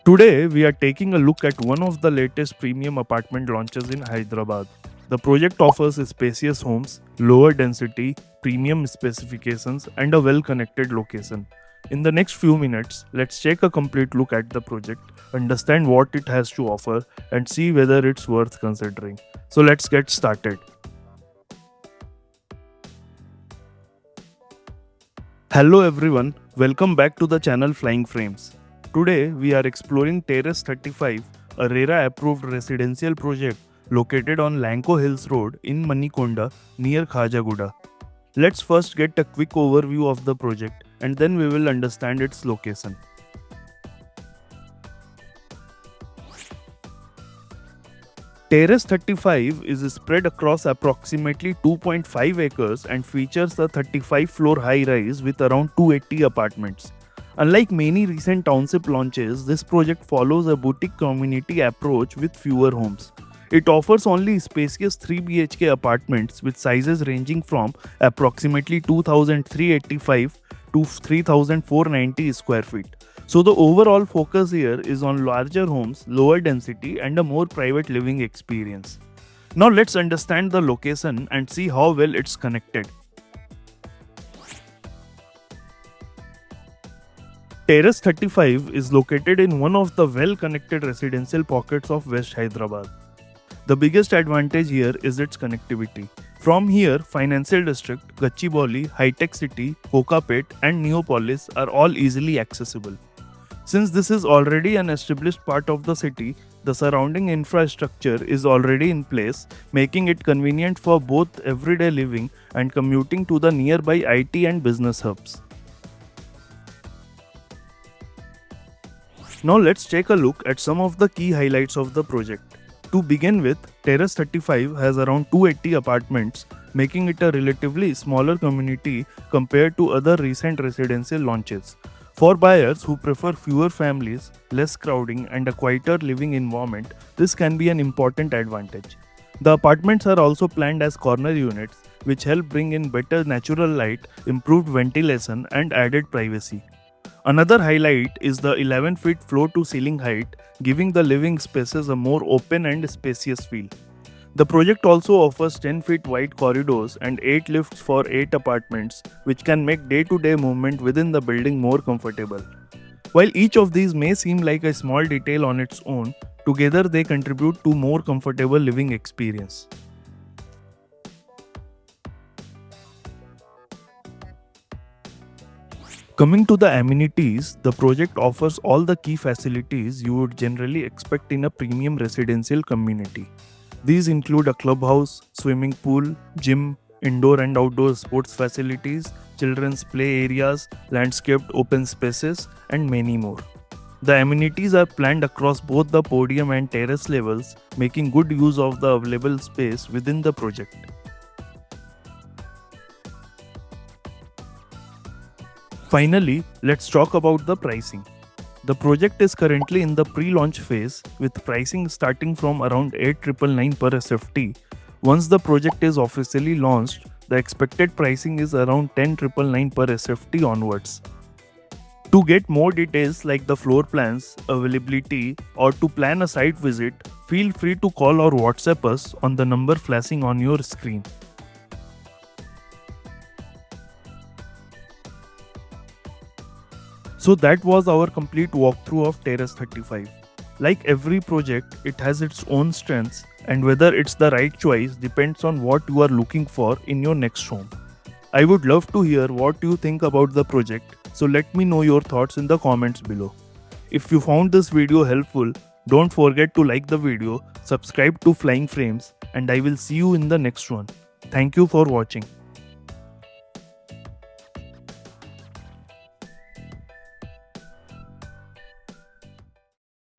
Today, we are taking a look at one of the latest premium apartment launches in Hyderabad. The project offers spacious homes, lower density, premium specifications, and a well connected location. In the next few minutes, let's take a complete look at the project, understand what it has to offer, and see whether it's worth considering. So, let's get started. Hello everyone, welcome back to the channel Flying Frames. Today we are exploring Terrace 35, a RERA approved residential project located on Lanco Hills Road in Manikonda near Khajaguda. Let's first get a quick overview of the project and then we will understand its location. Terrace 35 is spread across approximately 2.5 acres and features a 35-floor high-rise with around 280 apartments. Unlike many recent township launches, this project follows a boutique community approach with fewer homes. It offers only spacious 3 BHK apartments with sizes ranging from approximately 2,385 to 3,490 square feet. So the overall focus here is on larger homes, lower density, and a more private living experience. Now let's understand the location and see how well it's connected. Terrace 35 is located in one of the well-connected residential pockets of West Hyderabad. The biggest advantage here is its connectivity. From here, Financial District, Gachibowli, High-Tech City, Kokapet, and Neopolis are all easily accessible. Since this is already an established part of the city, the surrounding infrastructure is already in place, making it convenient for both everyday living and commuting to the nearby IT and business hubs. Now let's take a look at some of the key highlights of the project. To begin with, Terrace 35 has around 280 apartments, making it a relatively smaller community compared to other recent residential launches. For buyers who prefer fewer families, less crowding, and a quieter living environment, this can be an important advantage. The apartments are also planned as corner units, which help bring in better natural light, improved ventilation, and added privacy. Another highlight is the 11-feet floor to ceiling height, giving the living spaces a more open and spacious feel. The project also offers 10-feet wide corridors and 8 lifts for 8 apartments, which can make day-to-day movement within the building more comfortable. While each of these may seem like a small detail on its own, together they contribute to more comfortable living experience. Coming to the amenities, the project offers all the key facilities you would generally expect in a premium residential community. These include a clubhouse, swimming pool, gym, indoor and outdoor sports facilities, children's play areas, landscaped open spaces, and many more. The amenities are planned across both the podium and terrace levels, making good use of the available space within the project. Finally, let's talk about the pricing. The project is currently in the pre-launch phase with pricing starting from around 8,999 per SFT. Once the project is officially launched, the expected pricing is around 10,999 per SFT onwards. To get more details like the floor plans, availability, or to plan a site visit, feel free to call or WhatsApp us on the number flashing on your screen. So that was our complete walkthrough of Terrace 35. Like every project, it has its own strengths, and whether it's the right choice depends on what you are looking for in your next home. I would love to hear what you think about the project, so let me know your thoughts in the comments below. If you found this video helpful, don't forget to like the video, subscribe to Flying Frames, and I will see you in the next one. Thank you for watching.